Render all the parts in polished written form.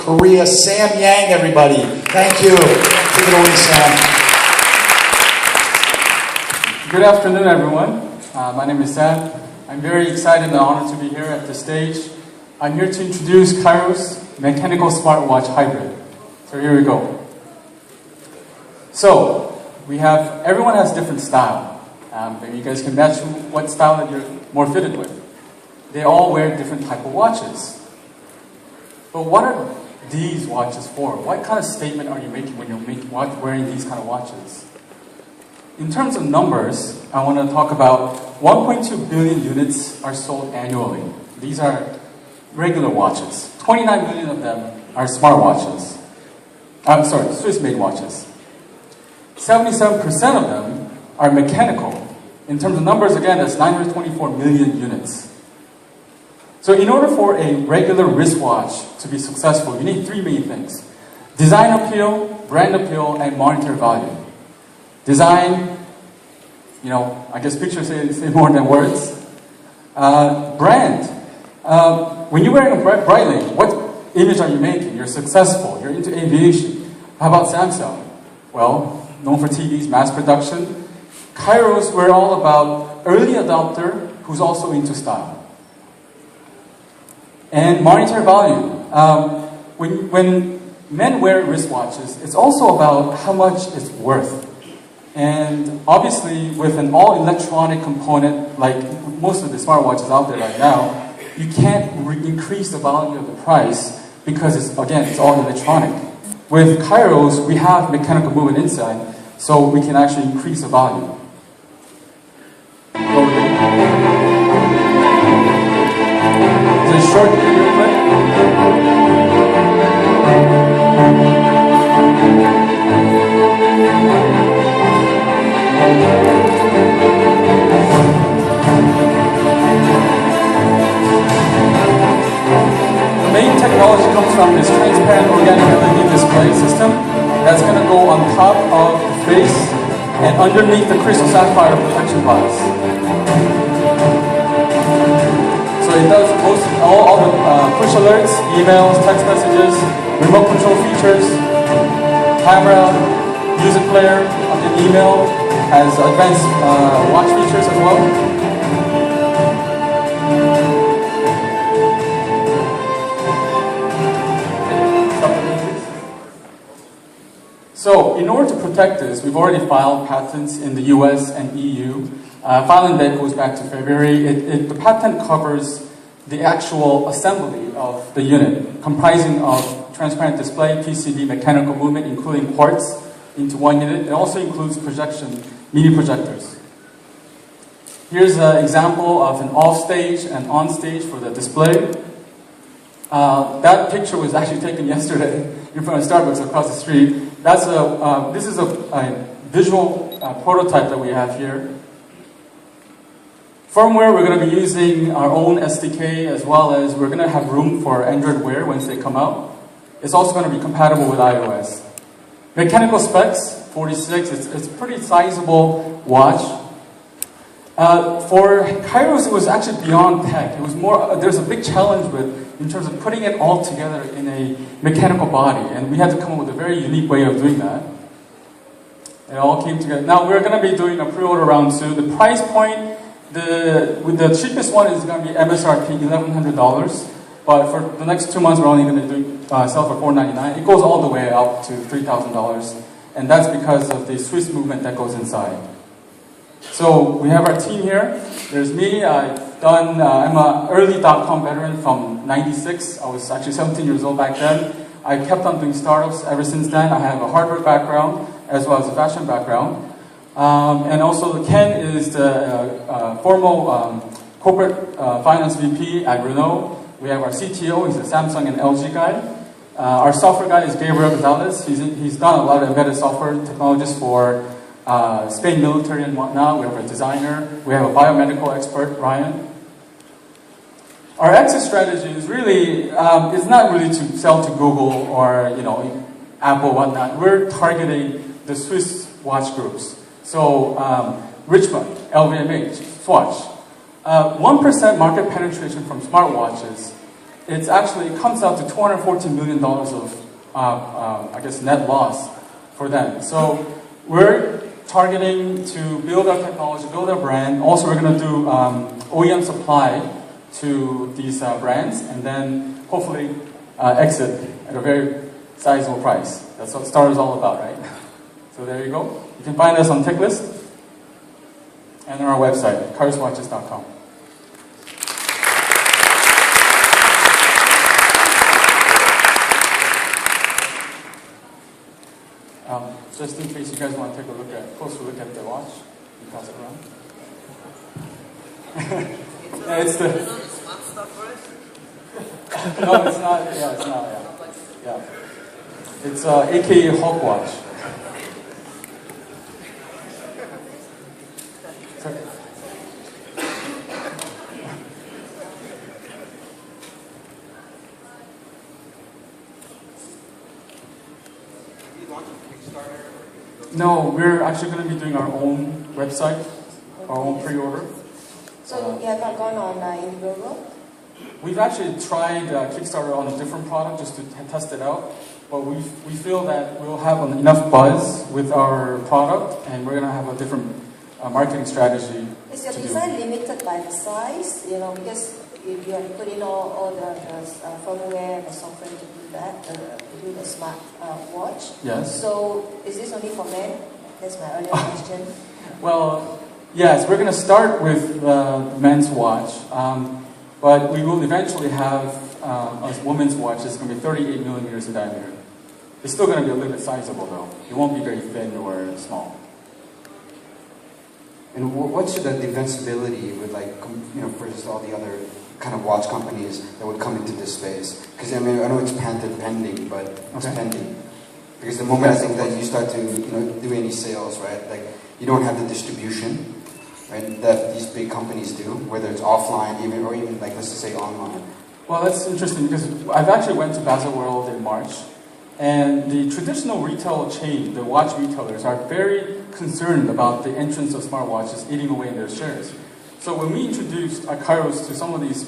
Korea. Sam Yang, everybody. Thank you. Take it away, Sam. Good afternoon, everyone. My name is Sam. I'm very excited and honored to be here at the stage. I'm here to introduce Kairos Mechanical Smartwatch Hybrid. So here we go. So, everyone has different style. Maybe you guys can match what style that you're more fitted with. They all wear different type of watches. But what are these watches for? What kind of statement are you making when you're wearing these kind of watches? In terms of numbers, I want to talk about 1.2 billion units are sold annually. These are regular watches. 29 million of them are smartwatches. I'm sorry, Swiss-made watches. 77% of them are mechanical. In terms of numbers, again, that's 924 million units. So in order for a regular wristwatch to be successful, you need three main things. Design appeal, brand appeal, and monetary value. Design, I guess pictures say more than words. Brand. When you're wearing a Breitling, what image are you making? You're successful. You're into aviation. How about Samsung? Well, known for TVs, mass production. Kairos, we're all about early adopter who's also into style. And monetary value. When men wear wristwatches, it's also about how much it's worth. And obviously, with an all-electronic component, like most of the smartwatches out there right now, you can't increase the value of the price because it's all electronic. With Kairos, we have mechanical movement inside, so we can actually increase the value. It's a short video clip. The main technology comes from this transparent organic LED display system that's going to go on top of the face and underneath the crystal sapphire protection glass. So it does all the push alerts, emails, text messages, remote control features, camera, music player on the email, has advanced watch features as well. So, in order to protect this, we've already filed patents in the US and EU. Filing date goes back to February. The patent covers the actual assembly of the unit, comprising of transparent display, PCB, mechanical movement, including quartz, into one unit. It also includes projection, mini projectors. Here's an example of an off-stage and on-stage for the display. That picture was actually taken yesterday in front of Starbucks across the street. This is a visual prototype that we have here. Firmware, we're going to be using our own SDK, as well as we're going to have room for Android Wear once they come out. It's also going to be compatible with iOS. Mechanical specs, 46, it's a pretty sizable watch. For Kairos, it was actually beyond tech. It was more, there's a big challenge in terms of putting it all together in a mechanical body, and we had to come up with a very unique way of doing that. It all came together. Now we're going to be doing a pre-order round 2. The price point, the cheapest one is going to be MSRP $1,100, but for the next 2 months we're only going to sell for $499. It goes all the way up to $3,000, and that's because of the Swiss movement that goes inside. So we have our team here. There's me. I'm an early .com veteran from '96. I was actually 17 years old back then. I kept on doing startups ever since then. I have a hardware background as well as a fashion background. And also Ken is the formal corporate finance VP at Renault. We have our CTO. He's a Samsung and LG guy. Our software guy is Gabriel Gonzalez. He's done a lot of embedded software technologies for Spain military and whatnot. We have a designer. We have a biomedical expert, Ryan. Our exit strategy is really, it's not really to sell to Google or, Apple, whatnot. We're targeting the Swiss watch groups. So, Richmond, LVMH, Swatch. 1% market penetration from smartwatches it comes out to $214 million of, I guess, net loss for them. So we're targeting to build our technology, build our brand. Also, we're going to do OEM supply to these brands, and then hopefully exit at a very sizable price. That's what Star is all about, right? So there you go. You can find us on TechList and on our website, kairoswatches.com. Just in case you guys want to take a closer look at the watch, you pass it around. Yeah, it's the. Smart stuff for us? No, it's not. Yeah, it's not. Yeah. It's AKA Hulk watch. Sorry. No, we're actually going to be doing our own website, our own pre-order. So you have not gone on Indiegogo? We've actually tried Kickstarter on a different product just to test it out, but we feel that we'll have enough buzz with our product, and we're going to have a different marketing strategy. Is your design limited by the size? You know, because if you have to put in all the firmware and the software to do that, to do the smart watch. Yes. So is this only for men? That's my earlier question. Well, yes, we're going to start with the men's watch, but we will eventually have a women's watch that's going to be 38 millimeters in diameter. It's still going to be a little bit sizable though. It won't be very thin or small. And what's the defensibility with, like, versus all the other kind of watch companies that would come into this space? Because I mean, I know it's patent pending, but it's pending. Because the moment I think that you start to do any sales, right, like you don't have the distribution, right, that these big companies do, whether it's offline or even like let's just say online. Well, that's interesting because I've actually went to Baselworld in March, and the traditional retail chain, the watch retailers, are very concerned about the entrance of smartwatches eating away in their shares. So when we introduced Kairos to some of these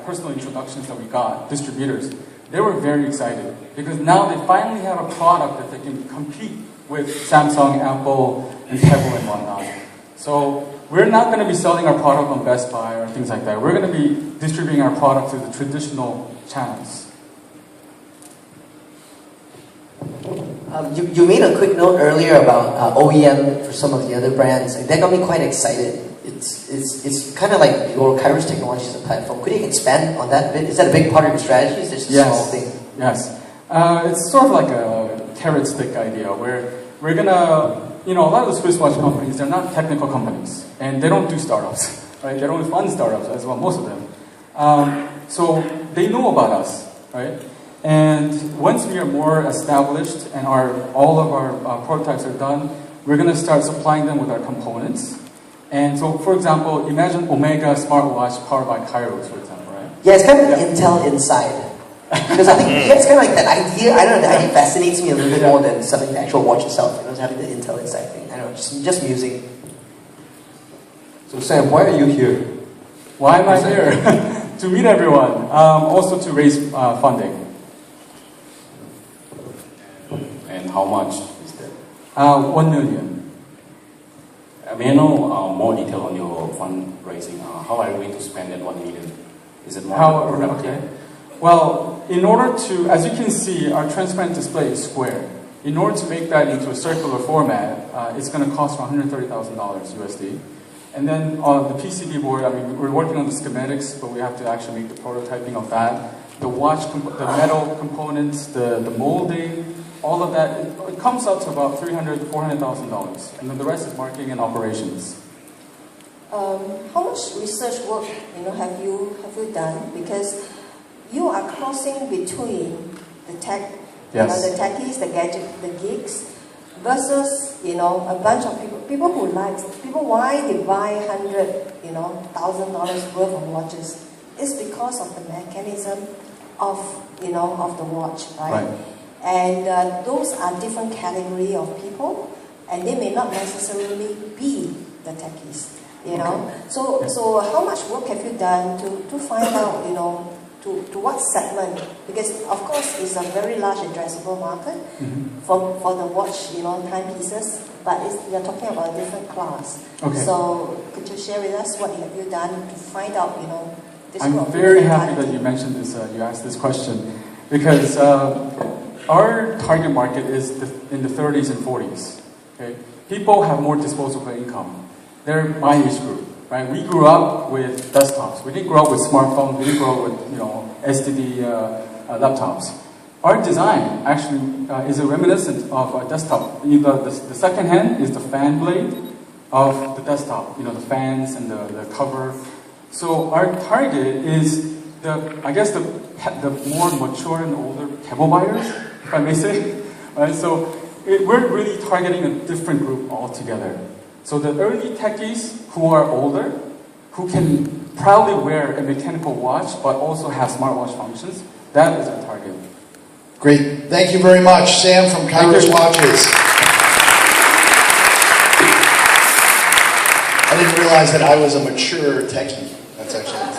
personal introductions that we got, distributors, they were very excited because now they finally have a product that they can compete with Samsung, Apple, and Pebble and whatnot. So we're not going to be selling our product on Best Buy or things like that. We're going to be distributing our product through the traditional channels. You made a quick note earlier about OEM for some of the other brands. That got me quite excited. It's kind of like your Kairos technology is a platform. Could you expand on that a bit? Is that a big part of your strategy? Is this a small thing? Yes. It's sort of like a carrot stick idea where we're going to, a lot of the Swiss watch companies, they're not technical companies and they don't do startups, right? They don't fund startups as well, most of them. So they know about us, right? And once we are more established and all of our prototypes are done, we're going to start supplying them with our components. And so, for example, imagine Omega smartwatch powered by Kairos, for example, right? Yeah, it's kind of Intel inside. Because I think it's kind of like that idea. I don't know, the idea fascinates me a little bit more than selling the actual watch itself. Having the Intel inside thing. I don't know, just music. So Sam, why are you here? Why am I here? To meet everyone. Also to raise funding. And how much is that? 1 million. May I know more detail on your fundraising? How are you going to spend that 1 million? Is it more productive? Okay. Well, in order to, as you can see, our transparent display is square. In order to make that into a circular format, it's going to cost $130,000 USD. And then on the PCB board, we're working on the schematics, but we have to actually make the prototyping of that. The watch, the metal components, the molding, all of that, it comes out to about $300,000 to $400,000. And then the rest is marketing and operations. How much research work have you done? Because you are crossing between the tech, yes, the techies, the gadget, the geeks, versus a bunch of people who why they buy $100,000 worth of watches is because of the mechanism of of the watch, right? And those are different category of people, and they may not necessarily be the techies, Okay. So how much work have you done to find out to what segment? Because of course it's a very large addressable market for the watch, timepieces, but you're talking about a different class. Okay. So could you share with us what have you done to find out, this I'm group of very people happy that you mentioned this, you asked this question, because our target market is in the 30s and 40s. Okay? People have more disposable income. They're my age group, right? We grew up with desktops. We didn't grow up with smartphones. We didn't grow up with STD laptops. Our design actually is a reminiscent of a desktop. The second hand is the fan blade of the desktop. The fans and the cover. So our target is the more mature and older cable buyers, if I may say. Right? So we're really targeting a different group altogether. So the early techies who are older, who can proudly wear a mechanical watch but also have smartwatch functions, that is our target. Great. Thank you very much, Sam from Kairos Watches. I didn't realize that I was a mature techie. That's actually